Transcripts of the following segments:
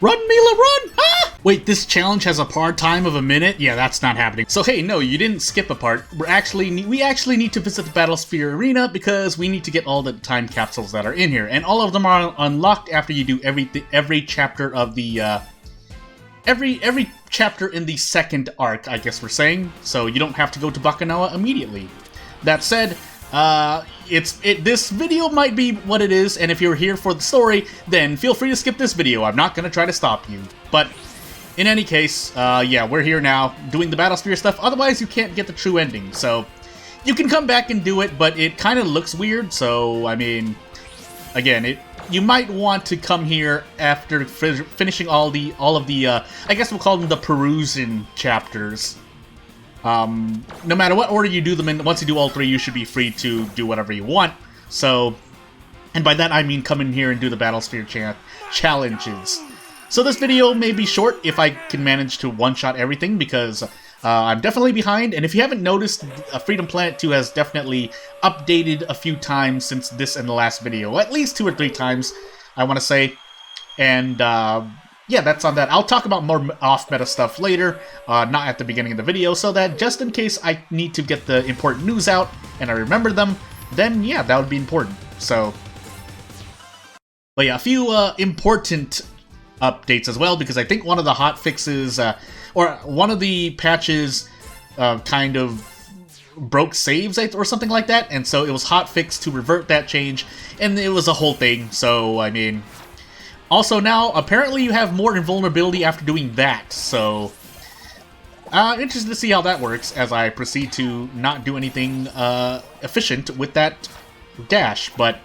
Run, Mila, run! Ah! Wait, this challenge has a part time of a minute? Yeah, that's not happening. So hey, no, you didn't skip a part. We actually need to visit the Battlesphere arena because we need to get all the time capsules that are in here, and all of them are unlocked after you do every chapter of the every chapter in the second arc, I guess we're saying. So you don't have to go to Baccanoa immediately. That said, this video might be what it is, and if you're here for the story, then feel free to skip this video. I'm not gonna try to stop you. But in any case, yeah, we're here now doing the Battlesphere stuff. Otherwise, you can't get the true ending. So you can come back and do it, but it kind of looks weird. So I mean, again, you might want to come here after finishing all of the I guess we'll call them the perusing chapters. No matter what order you do them in, once you do all three, you should be free to do whatever you want. So, and by that I mean come in here and do the Battlesphere challenges. So this video may be short if I can manage to one-shot everything, because I'm definitely behind, and if you haven't noticed, Freedom Planet 2 has definitely updated a few times since this and the last video. At least 2 or 3 times, I want to say. And, yeah, that's on that. I'll talk about more off-meta stuff later, not at the beginning of the video, so that just in case I need to get the important news out and I remember them, then yeah, that would be important. So, but yeah, a few important updates as well, because I think one of the hot fixes, or one of the patches kind of broke saves or something like that, and so it was hot fixed to revert that change, and it was a whole thing, so I mean... Also now, apparently you have more invulnerability after doing that, so... interested to see how that works as I proceed to not do anything efficient with that dash, but...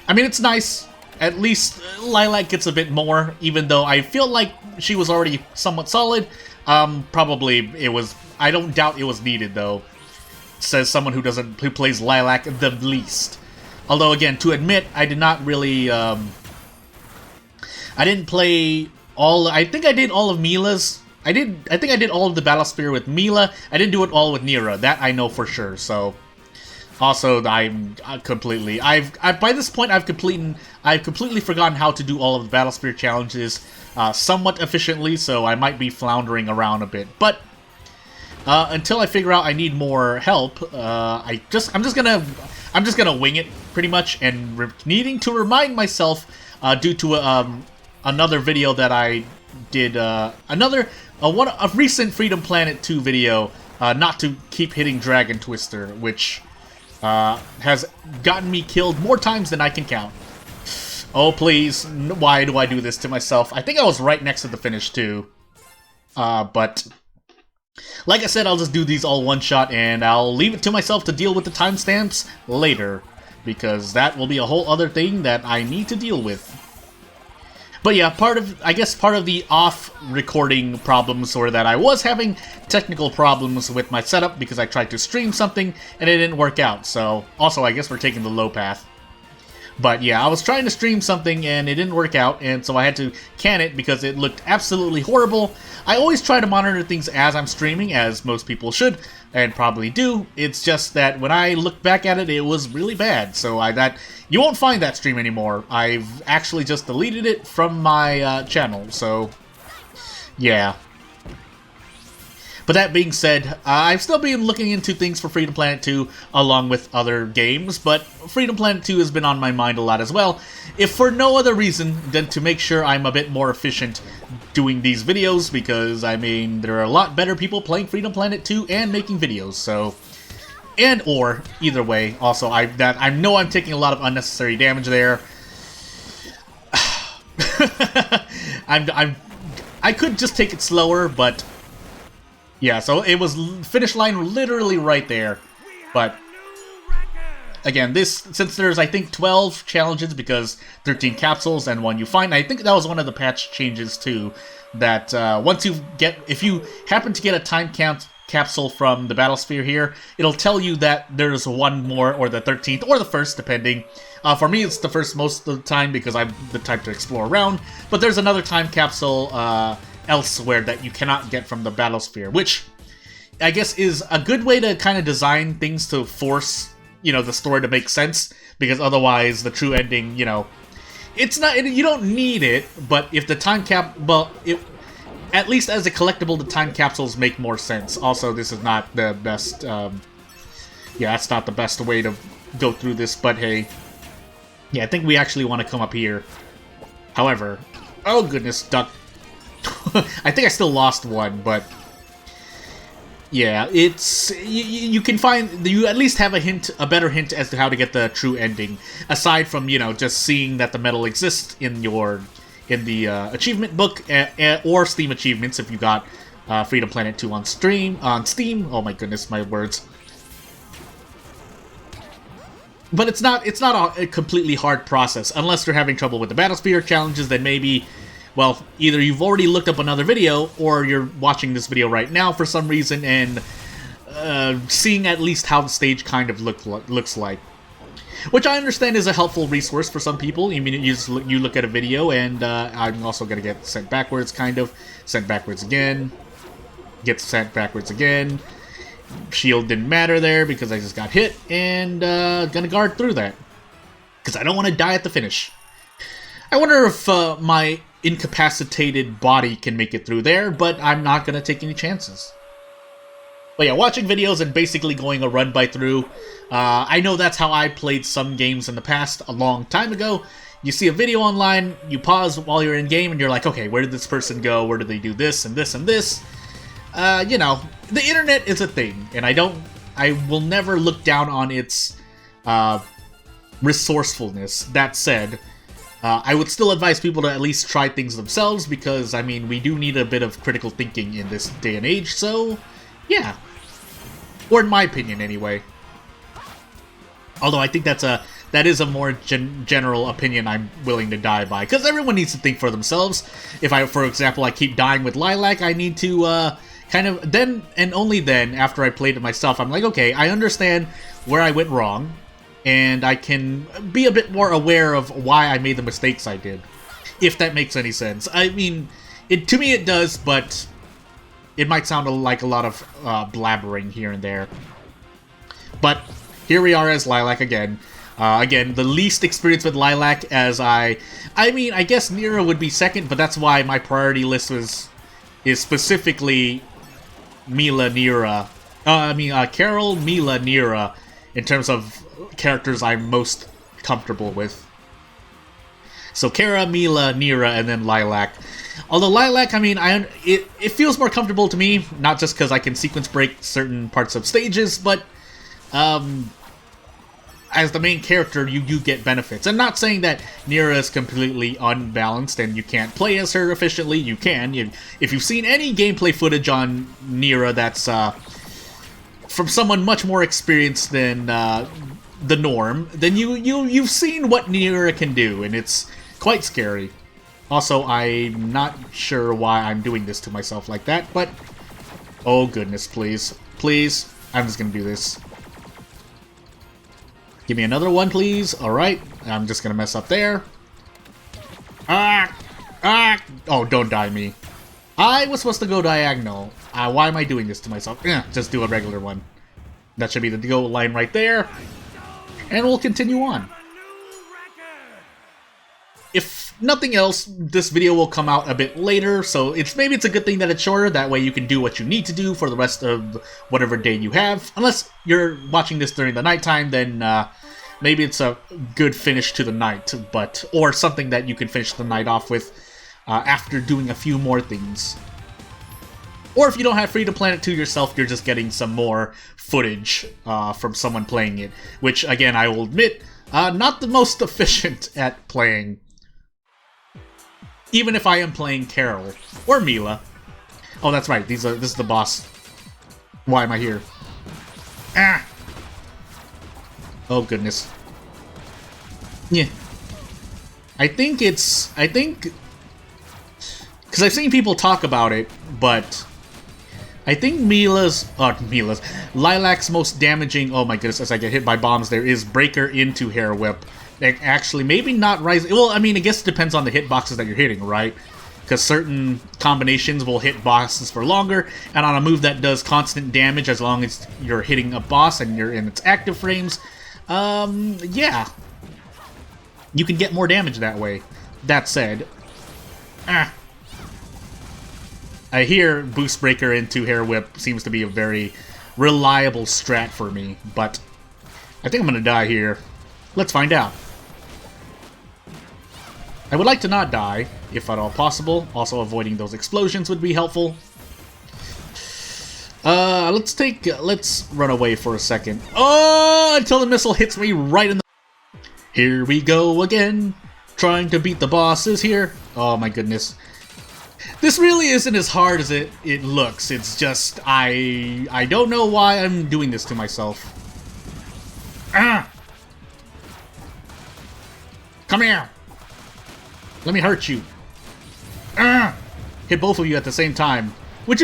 I mean, it's nice. At least Lilac gets a bit more, even though I feel like she was already somewhat solid. Probably it was... I don't doubt it was needed, though. Says someone who plays Lilac the least. Although, again, to admit, I did not really... I didn't play all... I think I did all of Mila's. I think I did all of the Battlesphere with Mila. I didn't do it all with Nira. That I know for sure. So, also I'm completely... by this point I've completely forgotten how to do all of the Battlesphere challenges somewhat efficiently. So I might be floundering around a bit. But until I figure out I need more help, I'm just gonna wing it pretty much, and needing to remind myself due to another video that I did, a recent Freedom Planet 2 video, not to keep hitting Dragon Twister, which has gotten me killed more times than I can count. Oh please, why do I do this to myself? I think I was right next to the finish too. But like I said, I'll just do these all one shot, and I'll leave it to myself to deal with the timestamps later, because that will be a whole other thing that I need to deal with. But yeah, I guess part of the off-recording problems were that I was having technical problems with my setup because I tried to stream something and it didn't work out. So, also, I guess we're taking the low path. But yeah, I was trying to stream something and it didn't work out, and so I had to can it because it looked absolutely horrible. I always try to monitor things as I'm streaming, as most people should, and probably do. It's just that when I look back at it, it was really bad. So you won't find that stream anymore. I've actually just deleted it from my channel, so yeah. But that being said, I've still been looking into things for Freedom Planet 2 along with other games, but Freedom Planet 2 has been on my mind a lot as well, if for no other reason than to make sure I'm a bit more efficient doing these videos, because, I mean, there are a lot better people playing Freedom Planet 2 and making videos, so... or, either way, also, I know I'm taking a lot of unnecessary damage there. I could just take it slower, but... yeah, so it was finish line literally right there, but again, since there's I think 12 challenges because 13 capsules and 1 you find, I think that was one of the patch changes too, that if you happen to get a time capsule from the Battlesphere here, it'll tell you that there's one more, or the 13th, or the 1st, depending. For me, it's the 1st most of the time because I'm the type to explore around, but there's another time capsule elsewhere that you cannot get from the Battlesphere, which I guess is a good way to kind of design things to force, the story to make sense, because otherwise the true ending, It's not, you don't need it, but if the time cap, well, at least as a collectible, the time capsules make more sense. Also, this is not the best, yeah, that's not the best way to go through this, but hey. Yeah, I think we actually want to come up here. However, oh goodness, duck. I think I still lost one, but yeah, it's you can find, you at least have a better hint as to how to get the true ending, aside from, you know, just seeing that the medal exists in the achievement book or Steam achievements if you got Freedom Planet 2 on Steam. Oh my goodness, my words. But it's not a completely hard process unless you're having trouble with the Battlesphere challenges. Then maybe, well, either you've already looked up another video or you're watching this video right now for some reason and seeing at least how the stage kind of looks like. Which I understand is a helpful resource for some people. I mean, you look at a video and I'm also going to get sent backwards, kind of. Sent backwards again. Get sent backwards again. Shield didn't matter there because I just got hit, and gonna guard through that. Because I don't want to die at the finish. I wonder if my incapacitated body can make it through there, but I'm not gonna take any chances. But yeah, watching videos and basically going a run by through. I know that's how I played some games in the past a long time ago. You see a video online, you pause while you're in game, and you're like, okay, where did this person go? Where did they do this and this and this? You know, the internet is a thing, and I will never look down on its resourcefulness. That said, I would still advise people to at least try things themselves, because, I mean, we do need a bit of critical thinking in this day and age, so, yeah. Or in my opinion, anyway. Although I think that is a more general opinion I'm willing to die by, because everyone needs to think for themselves. If for example, I keep dying with Lilac, I need to, kind of, then, and only then, after I played it myself, I'm like, okay, I understand where I went wrong, and I can be a bit more aware of why I made the mistakes I did. If that makes any sense. I mean, to me it does, but it might sound like a lot of blabbering here and there. But here we are as Lilac again. Again, the least experience with Lilac, as I mean, I guess Nira would be second, but that's why my priority list is specifically Mila, Nira. Carol, Mila, Nira, in terms of characters I'm most comfortable with. So Kara, Mila, Nira, and then Lilac. Although Lilac, I mean, it feels more comfortable to me, not just because I can sequence break certain parts of stages, but as the main character, you do get benefits. I'm not saying that Nira is completely unbalanced and you can't play as her efficiently. You can. If you've seen any gameplay footage on Nira that's from someone much more experienced than the norm, then you've seen what Nira can do, and it's quite scary. Also, I'm not sure why I'm doing this to myself like that, but oh goodness, please. Please, I'm just gonna do this. Give me another one, please. Alright, I'm just gonna mess up there. Oh, don't die me. I was supposed to go diagonal. Why am I doing this to myself? Just do a regular one. That should be the goal line right there. And we'll continue on. If nothing else, this video will come out a bit later, so maybe it's a good thing that it's shorter. That way you can do what you need to do for the rest of whatever day you have. Unless you're watching this during the nighttime, then maybe it's a good finish to the night, or something that you can finish the night off with after doing a few more things. Or if you don't have Freedom Planet 2 yourself, you're just getting some more footage from someone playing it, which, again, I will admit, not the most efficient at playing. Even if I am playing Carol or Mila. Oh, that's right. This is the boss. Why am I here? Ah! Oh, goodness. Yeah. I think... Because I've seen people talk about it, but I think Lilac's most damaging... Oh my goodness, as I get hit by bombs, there is Breaker into Hair Whip. Actually, maybe not Rise... Well, I mean, I guess it depends on the hitboxes that you're hitting, right? Because certain combinations will hit bosses for longer, and on a move that does constant damage as long as you're hitting a boss and you're in its active frames, yeah. You can get more damage that way. That said, I hear Boost Breaker into Hair Whip seems to be a very reliable strat for me, but I think I'm gonna die here. Let's find out. I would like to not die, if at all possible. Also, avoiding those explosions would be helpful. Let's run away for a second. Oh, until the missile hits me right in the... Here we go again, trying to beat the bosses here. Oh my goodness. This really isn't as hard as it looks. It's just, I don't know why I'm doing this to myself. Ah! Come here! Let me hurt you. Ah! Hit both of you at the same time. Which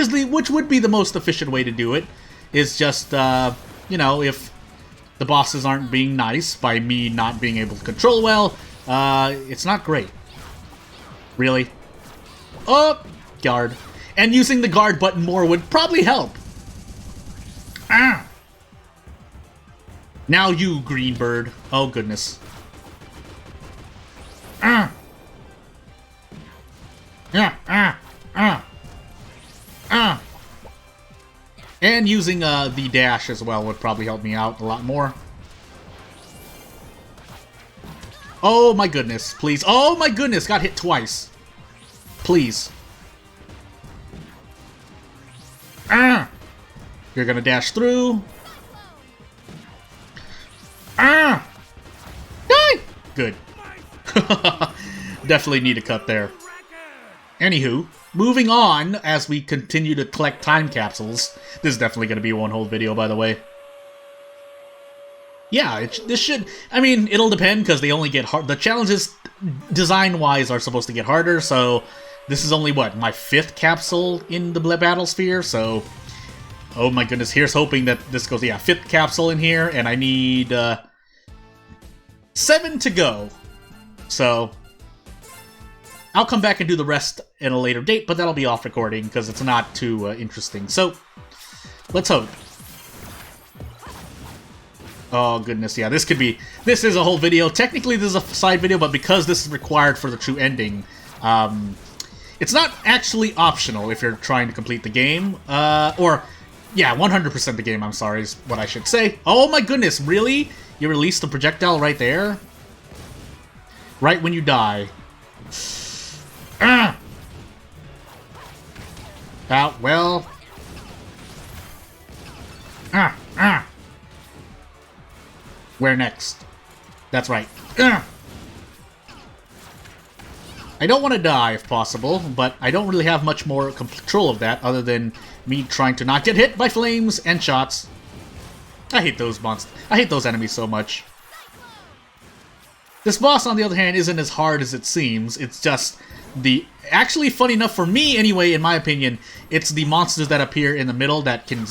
would be the most efficient way to do it. Is just, you know, if the bosses aren't being nice by me not being able to control well, it's not great. Really? Oh! Guard. And using the guard button more would probably help. Ah! Now you, green bird. Oh, goodness. Ah! And using the dash as well would probably help me out a lot more. Oh my goodness, please. Oh my goodness, got hit twice. Please. You're gonna dash through. Die! Good. Definitely need a cut there. Anywho, moving on as we continue to collect time capsules. This is definitely going to be a one whole video, by the way. Yeah, this should... I mean, it'll depend, because they only get hard... The challenges, design-wise, are supposed to get harder, so... This is only, what, my 5th capsule in the Battlesphere, so... Oh my goodness, here's hoping that this goes... Yeah, 5th capsule in here, and I need... 7 to go. So... I'll come back and do the rest at a later date, but that'll be off recording, because it's not too interesting. So, let's hope. Oh, goodness, yeah, this is a whole video. Technically, this is a side video, but because this is required for the true ending, it's not actually optional if you're trying to complete the game. Yeah, 100% the game, I'm sorry, is what I should say. Oh my goodness, really? You released the projectile right there? Right when you die. Well. Where next? That's right. I don't want to die if possible, but I don't really have much more control of that other than me trying to not get hit by flames and shots. I hate those monsters. I hate those enemies so much. This boss, on the other hand, isn't as hard as it seems. It's just the... Actually, funny enough, for me anyway, in my opinion, it's the monsters that appear in the middle that can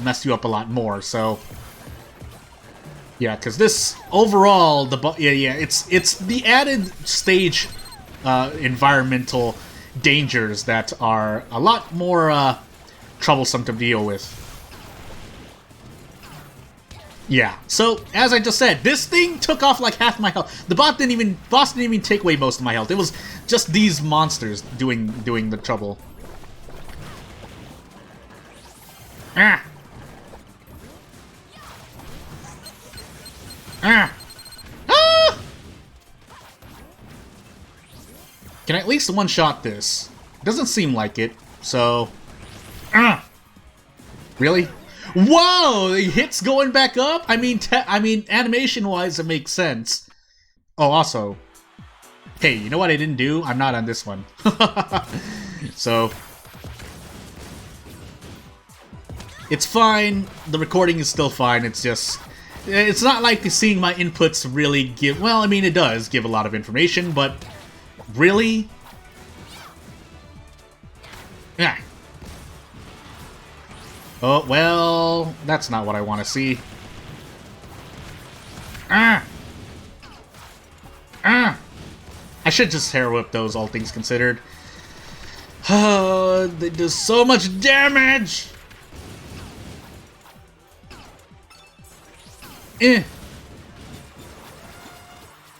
mess you up a lot more, so... Yeah, because this, overall, it's the added stage environmental dangers that are a lot more troublesome to deal with. Yeah, so, as I just said, this thing took off like half my health. The boss didn't even take away most of my health. It was just these monsters doing the trouble. Ah! Ah! Ah! Can I at least one-shot this? Doesn't seem like it, so... Ah! Really? Whoa! The hit's going back up? I mean, animation-wise, it makes sense. Oh, also... Hey, you know what I didn't do? I'm not on this one. So... It's fine. The recording is still fine. It's just... It's not like seeing my inputs really give... Well, I mean, it does give a lot of information, but... Really? Yeah. Oh, well... That's not what I want to see. Ah! Ah! I should just hair whip those, all things considered. They do so much damage!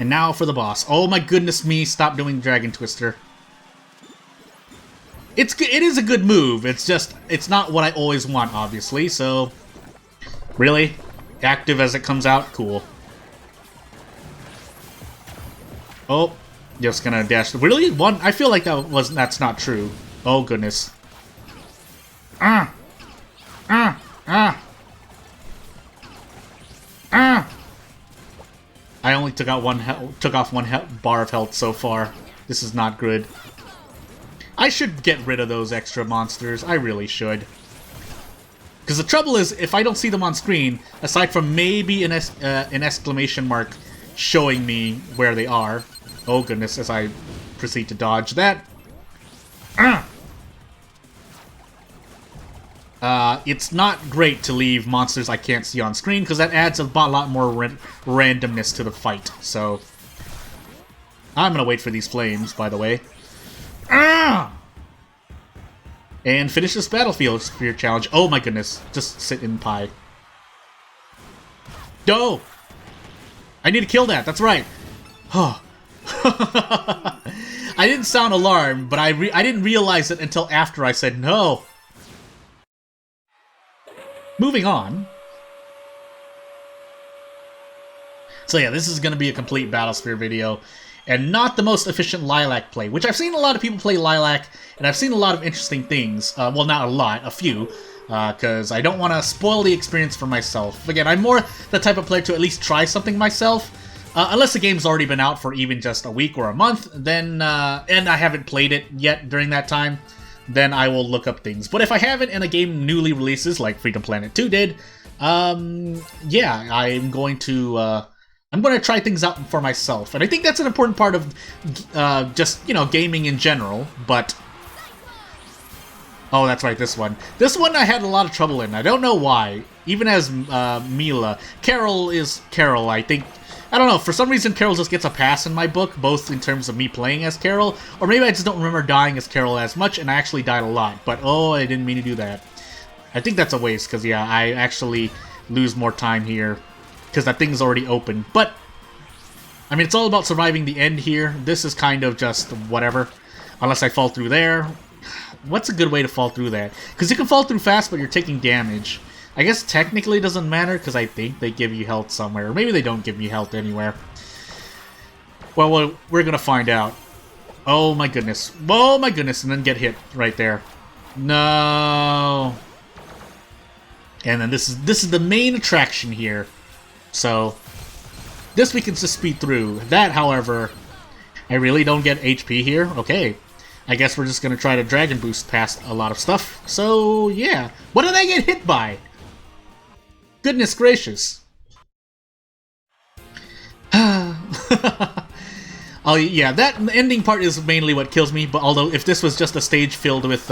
And now for the boss. Oh my goodness me, stop doing Dragon Twister. It is a good move, it's just, it's not what I always want, obviously, so... Really? Active as it comes out? Cool. Oh, just gonna dash. Really? One? I feel like that's not true. Oh goodness. Ah! Ah! Ah! Ah! I only took off one bar of health so far. This is not good. I should get rid of those extra monsters. I really should. Because the trouble is, if I don't see them on screen, aside from maybe an exclamation mark showing me where they are. Oh goodness, as I proceed to dodge that. It's not great to leave monsters I can't see on screen, because that adds a lot more randomness to the fight, so... I'm gonna wait for these flames, by the way. And finish this Battlesphere challenge. Oh my goodness, just sit in pie. No! I need to kill that, that's right! I didn't sound alarmed, but I didn't realize it until after I said no. Moving on. So yeah, this is going to be a complete Battlesphere video, and not the most efficient Lilac play, which I've seen a lot of people play Lilac, and I've seen a lot of interesting things. Well, not a lot, a few, because I don't want to spoil the experience for myself. Again, I'm more the type of player to at least try something myself, unless the game's already been out for even just a week or a month, then, and I haven't played it yet during that time, then I will look up things. But if I haven't and a game newly releases, like Freedom Planet 2 did, yeah, I'm going to try things out for myself. And I think that's an important part of just, you know, gaming in general, but... Oh, that's right, this one. This one I had a lot of trouble in. I don't know why. Even as Mila. Carol is Carol, I think. I don't know, for some reason Carol just gets a pass in my book, both in terms of me playing as Carol, or maybe I just don't remember dying as Carol as much, and I actually died a lot. But, oh, I didn't mean to do that. I think that's a waste, because, yeah, I actually lose more time here, because that thing's already open. But, I mean, it's all about surviving the end here. This is kind of just whatever, unless I fall through there. What's a good way to fall through that? Because you can fall through fast, but you're taking damage. I guess technically it doesn't matter, because I think they give you health somewhere. Or maybe they don't give you health anywhere. Well, we're going to find out. Oh my goodness. Oh my goodness, and then get hit right there. No. And then this is the main attraction here. So, this we can just speed through. That, however, I really don't get HP here. Okay. I guess we're just going to try to Dragon Boost past a lot of stuff. So, yeah. What did I get hit by? Goodness gracious. Oh, yeah, that ending part is mainly what kills me, but although if this was just a stage filled with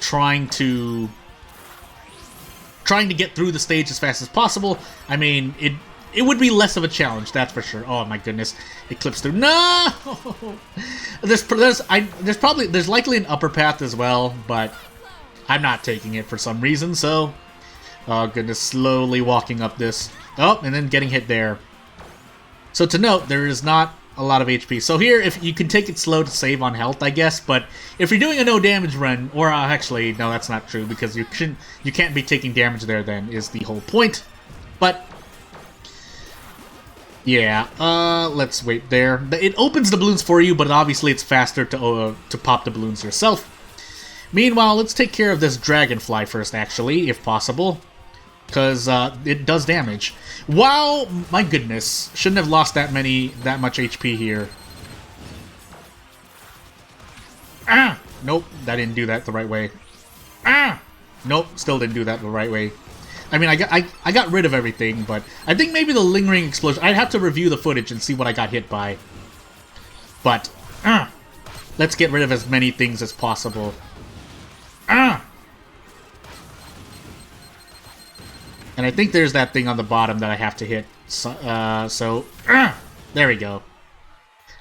trying to get through the stage as fast as possible, I mean, it would be less of a challenge, that's for sure. Oh my goodness, it clips through. No! There's likely an upper path as well, but I'm not taking it for some reason, so... Oh goodness, slowly walking up this. Oh, and then getting hit there. So to note, there is not a lot of HP. So here, if you can take it slow to save on health, I guess, but if you're doing a no damage run, or actually, no, that's not true, because you can't be taking damage there then, is the whole point. But... yeah, let's wait there. It opens the balloons for you, but obviously it's faster to pop the balloons yourself. Meanwhile, let's take care of this dragonfly first, actually, if possible. Because it does damage. Wow, my goodness. Shouldn't have lost that much HP here. Ah! Nope, that didn't do that the right way. Ah! Nope, still didn't do that the right way. I mean, I got rid of everything, but I think maybe the lingering explosion... I'd have to review the footage and see what I got hit by. But, let's get rid of as many things as possible. And I think there's that thing on the bottom that I have to hit. So, there we go.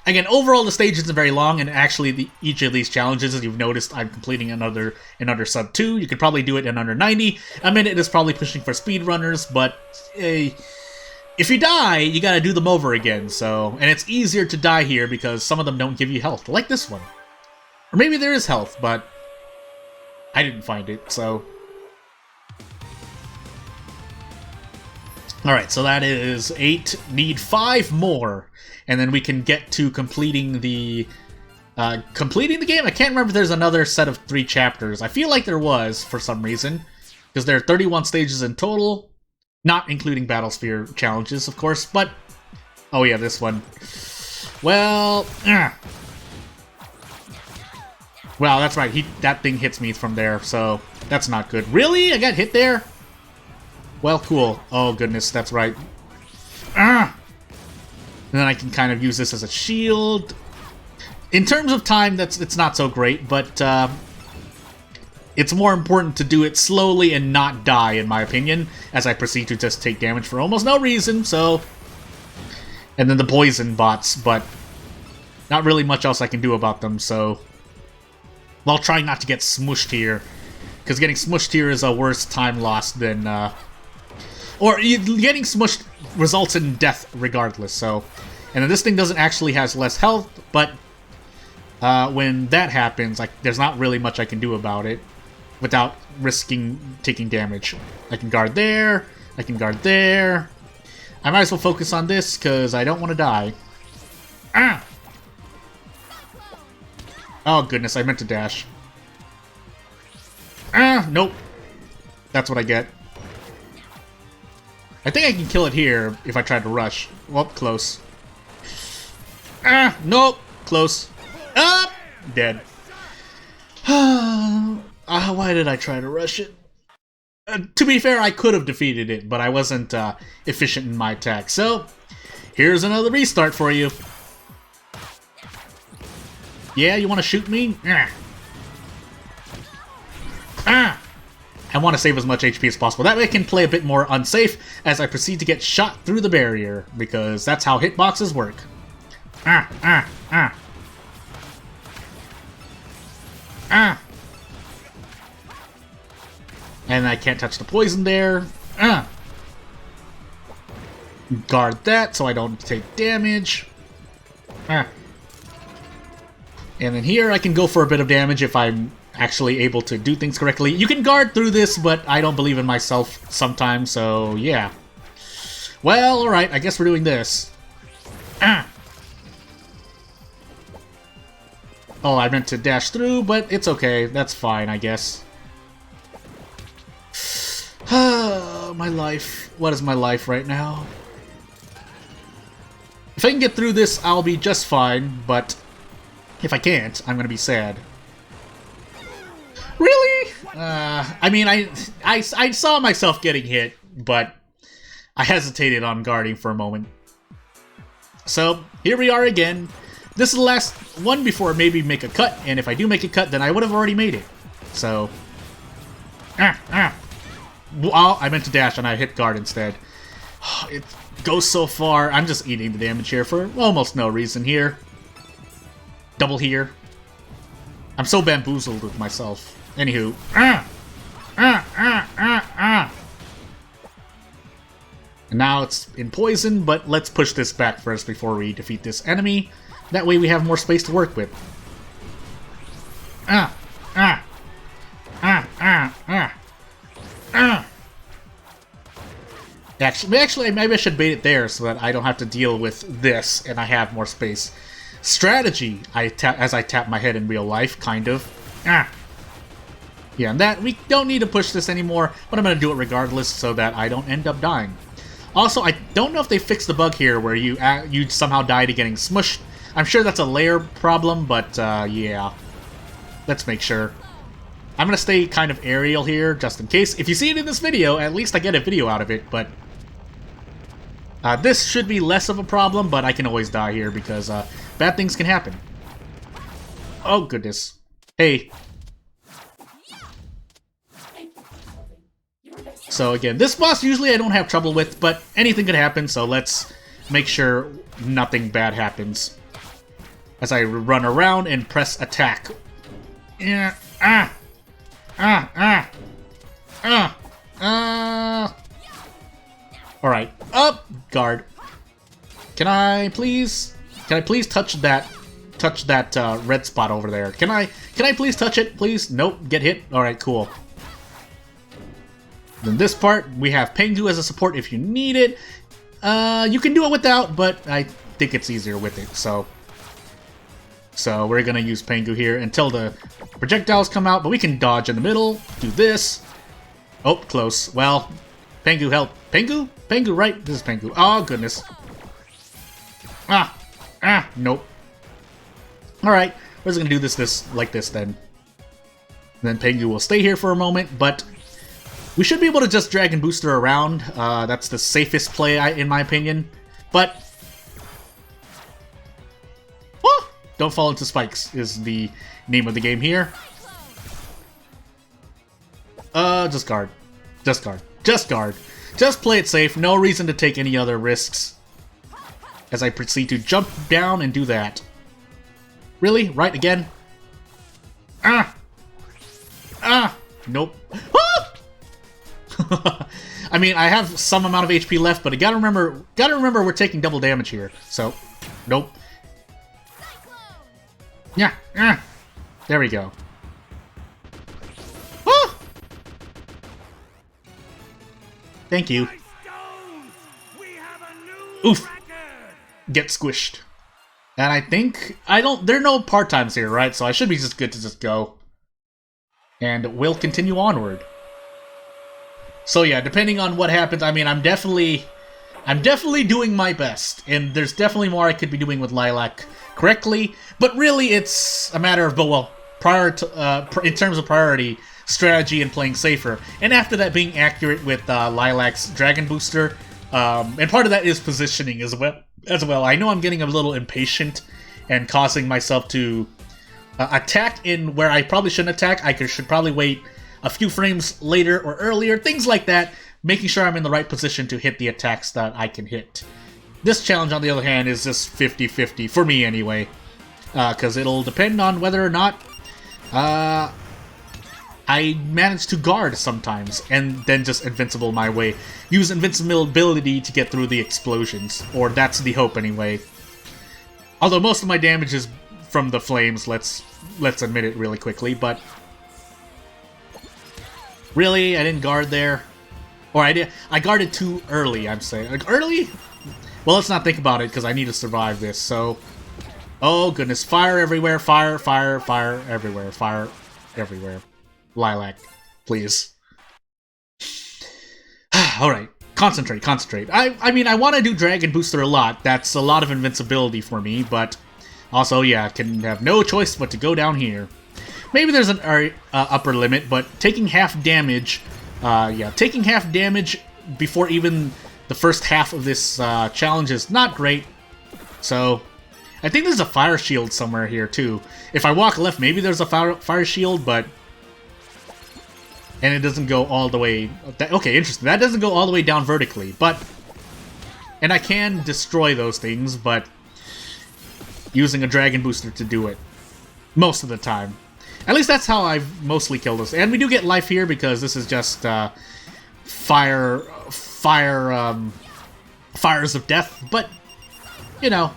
Again, overall the stage isn't very long, and actually each of these challenges, as you've noticed, I'm completing another sub 2. You could probably do it in under 90. A minute is probably pushing for speedrunners, but if you die, you gotta do them over again, so... And it's easier to die here because some of them don't give you health, like this one. Or maybe there is health, but... I didn't find it, so... Alright, so that is 8. Need 5 more. And then we can get to completing the... completing the game? I can't remember if there's another set of 3 chapters. I feel like there was, for some reason. Because there are 31 stages in total. Not including Battlesphere challenges, of course, but... Oh yeah, this one. Well... Wow, that's right. That thing hits me from there, so... That's not good. Really? I got hit there? Well, cool. Oh, goodness, that's right. And then I can kind of use this as a shield. In terms of time, it's not so great, but... It's more important to do it slowly and not die, in my opinion, as I proceed to just take damage for almost no reason, so... And then the poison bots, but... Not really much else I can do about them, so... While trying not to get smushed here. Because getting smushed here is a worse time loss than... Or getting smushed results in death regardless, so... And then this thing doesn't actually has less health, but... when that happens, there's not really much I can do about it. Without risking taking damage. I can guard there. I can guard there. I might as well focus on this, because I don't want to die. Ah! Oh, goodness, I meant to dash. Ah, nope. That's what I get. I think I can kill it here if I try to rush. Well, close. Ah, nope. Close. Ah! Dead. Why did I try to rush it? To be fair, I could have defeated it, but I wasn't efficient in my attack. So, here's another restart for you. Yeah, you want to shoot me? I want to save as much HP as possible. That way I can play a bit more unsafe as I proceed to get shot through the barrier, because that's how hitboxes work. And I can't touch the poison there. Guard that so I don't take damage. And then here I can go for a bit of damage if I'm actually able to do things correctly. You can guard through this, but I don't believe in myself sometimes, so yeah. Well, alright, I guess we're doing this. Oh, I meant to dash through, but it's okay. That's fine, I guess. My life. What is my life right now? If I can get through this, I'll be just fine, but if I can't, I'm gonna be sad. Really? I mean, I saw myself getting hit, but I hesitated on guarding for a moment. So, here we are again. This is the last one before I maybe make a cut, and if I do make a cut, then I would have already made it. So... Oh, I meant to dash and I hit guard instead. It goes so far. I'm just eating the damage here for almost no reason here. Double here. I'm so bamboozled with myself. Anywho. And now it's in poison, but let's push this back first before we defeat this enemy. That way we have more space to work with. Actually, maybe I should bait it there so that I don't have to deal with this and I have more space. Strategy, as I tap my head in real life, kind of. Yeah, and that, we don't need to push this anymore, but I'm going to do it regardless so that I don't end up dying. Also, I don't know if they fixed the bug here where you somehow die to getting smushed. I'm sure that's a layer problem, but yeah. Let's make sure. I'm going to stay kind of aerial here, just in case. If you see it in this video, at least I get a video out of it, but... this should be less of a problem, but I can always die here because bad things can happen. Oh, goodness. Hey. So again, this boss usually I don't have trouble with, but anything could happen, so let's make sure nothing bad happens. As I run around and press attack. Yeah. Alright, up! Guard. Can I please touch that red spot over there? Can I please touch it, please? Nope, get hit. Alright, cool. Then this part, we have Pengu as a support if you need it. You can do it without, but I think it's easier with it, so we're gonna use Pengu here until the projectiles come out, but we can dodge in the middle, do this. Oh, close. Well, Pengu, help. Pengu? Pengu, right? This is Pengu. Oh, goodness. Nope. Alright, we're just gonna do this like this then. And then Pengu will stay here for a moment, but we should be able to just drag and booster around. That's the safest play, in my opinion. But don't fall into spikes is the name of the game here. Just guard. Just guard. Just guard. Just play it safe. No reason to take any other risks. As I proceed to jump down and do that. Really? Right again? Nope. I mean, I have some amount of HP left, but I gotta remember we're taking double damage here. So, nope. Yeah, there we go. Thank you. Oof. Get squished. And I think there are no part times here, right? So I should be just good to just go. And we'll continue onward. So yeah, depending on what happens, I mean, I'm definitely doing my best, and there's definitely more I could be doing with Lilac correctly. But really, it's a matter of, well, in terms of priority, strategy, and playing safer. And after that, being accurate with Lilac's Dragon Booster, and part of that is positioning as well. I know I'm getting a little impatient and causing myself to attack in where I probably shouldn't attack. I should probably wait a few frames later or earlier, things like that, making sure I'm in the right position to hit the attacks that I can hit. This challenge, on the other hand, is just 50-50, for me anyway, because it'll depend on whether or not I manage to guard sometimes, and then just invincible my way. Use invincibility to get through the explosions, or that's the hope anyway. Although most of my damage is from the flames, let's admit it really quickly, but really, I didn't guard there. Or I guarded too early, I'm saying. Like, early? Well, let's not think about it, because I need to survive this, so... Oh, goodness. Fire everywhere. Fire, fire, fire everywhere. Fire everywhere. Lilac, please. Alright. Concentrate, concentrate. I mean, I want to do Dragon Booster a lot. That's a lot of invincibility for me, but... Also, yeah, can have no choice but to go down here. Maybe there's an upper limit, but taking half damage... taking half damage before even the first half of this challenge is not great. So, I think there's a fire shield somewhere here, too. If I walk left, maybe there's a fire shield, but... And it doesn't go all the way... Okay, interesting. That doesn't go all the way down vertically, but... And I can destroy those things, but... Using a Dragon Booster to do it. Most of the time. At least that's how I've mostly killed us. And we do get life here because this is just fires of death. But, you know.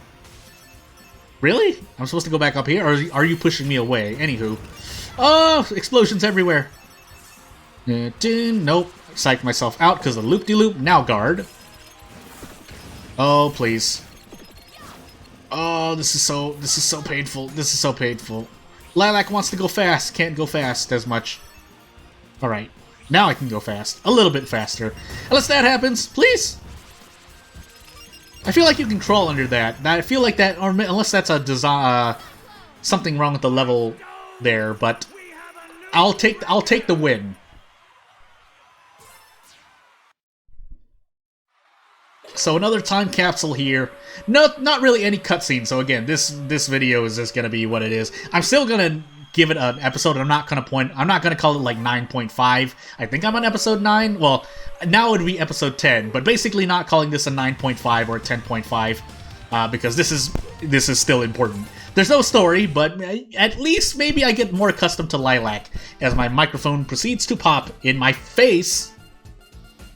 Really? I'm supposed to go back up here? Or are you pushing me away? Anywho. Oh, explosions everywhere. Nope. Psyched myself out because of loop-de-loop. Now guard. Oh, please. Oh, this is so painful. This is so painful. Lilac wants to go fast. Can't go fast as much. Alright. Now I can go fast. A little bit faster. Unless that happens, please! I feel like you can crawl under that. I feel like that, or unless that's a design, something wrong with the level there, but I'll take the win. So another time capsule here. No, not really any cutscene. So again, this video is just gonna be what it is. I'm still gonna give it an episode. I'm not gonna call it like 9.5. I think I'm on episode 9. Well, now it would be episode 10, but basically not calling this a 9.5 or a 10.5 because this is still important. There's no story, but at least maybe I get more accustomed to Lilac as my microphone proceeds to pop in my face.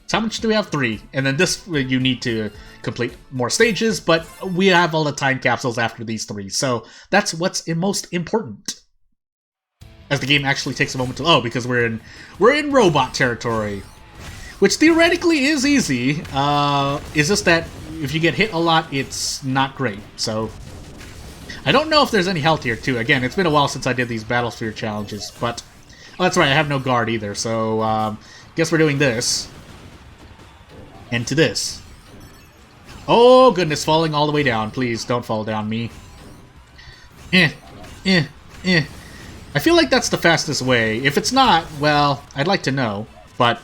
So how much do we have? 3. And then this, you need to complete more stages, but we have all the time capsules after these 3. So that's what's most important. As the game actually takes a moment to... Oh, because we're in robot territory. Which theoretically is easy. It's just that if you get hit a lot, it's not great. So I don't know if there's any health here, too. Again, it's been a while since I did these Battlesphere challenges, but... Oh, that's right, I have no guard either, so guess we're doing this. And to this. Oh, goodness, falling all the way down. Please, don't fall down, me. I feel like that's the fastest way. If it's not, well, I'd like to know, but...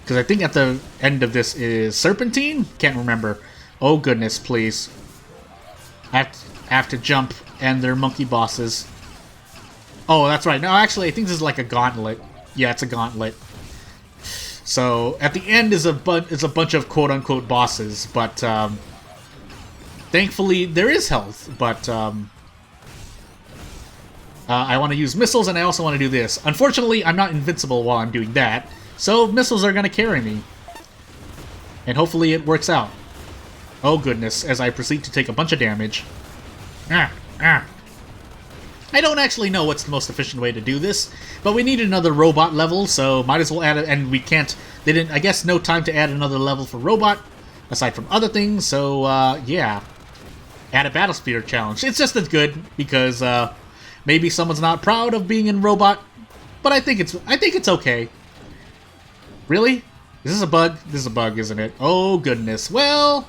Because I think at the end of this is Serpentine? Can't remember. Oh, goodness, please. I have to jump, and they're monkey bosses. Oh, that's right. No, actually, I think this is like a gauntlet. Yeah, it's a gauntlet. So, at the end is a bunch of quote-unquote bosses, but, thankfully, there is health, but, I want to use missiles, and I also want to do this. Unfortunately, I'm not invincible while I'm doing that, so missiles are going to carry me. And hopefully it works out. Oh, goodness, as I proceed to take a bunch of damage. I don't actually know what's the most efficient way to do this, but we need another robot level, so might as well add it, and we can't, they didn't, I guess, no time to add another level for robot, aside from other things, so, yeah. Add a Battlesphere challenge. It's just as good, because, maybe someone's not proud of being in robot, but I think it's okay. Really? Is this a bug? This is a bug, isn't it? Oh, goodness. Well,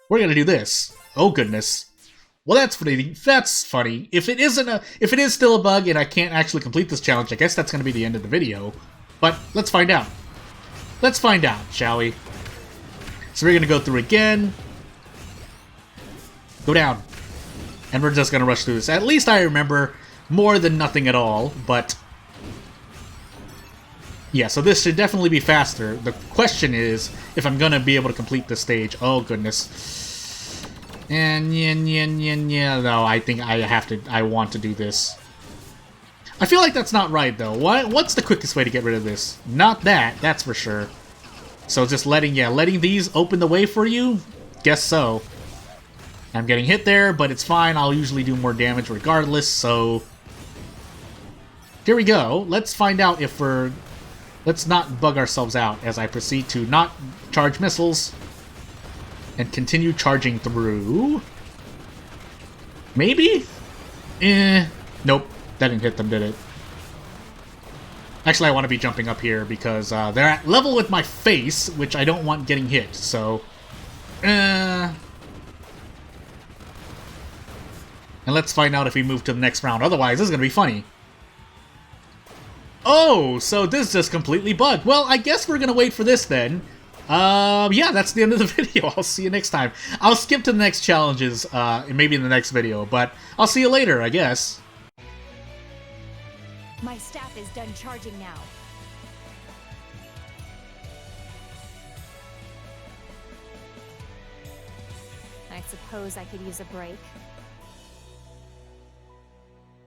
we're gonna do this. Oh, goodness. Well, that's funny. That's funny. If it is still a bug and I can't actually complete this challenge, I guess that's going to be the end of the video. But let's find out. Let's find out, shall we? So we're going to go through again. Go down. And we're just going to rush through this. At least I remember more than nothing at all, but... Yeah, so this should definitely be faster. The question is if I'm going to be able to complete this stage. Oh, goodness. And yeah, no, I think I want to do this. I feel like that's not right, though. What's the quickest way to get rid of this? Not that, that's for sure. So just letting these open the way for you? Guess so. I'm getting hit there, but it's fine. I'll usually do more damage regardless, so... Here we go. Let's find out if we're... Let's not bug ourselves out as I proceed to not charge missiles. And continue charging through. Maybe? Nope. That didn't hit them, did it? Actually, I want to be jumping up here because they're at level with my face, which I don't want getting hit, so... And let's find out if we move to the next round. Otherwise, this is going to be funny. Oh, so this just completely bugged. Well, I guess we're going to wait for this then. Yeah, that's the end of the video. I'll see you next time. I'll skip to the next challenges, maybe in the next video, but I'll see you later, I guess. My staff is done charging now. I suppose I could use a break.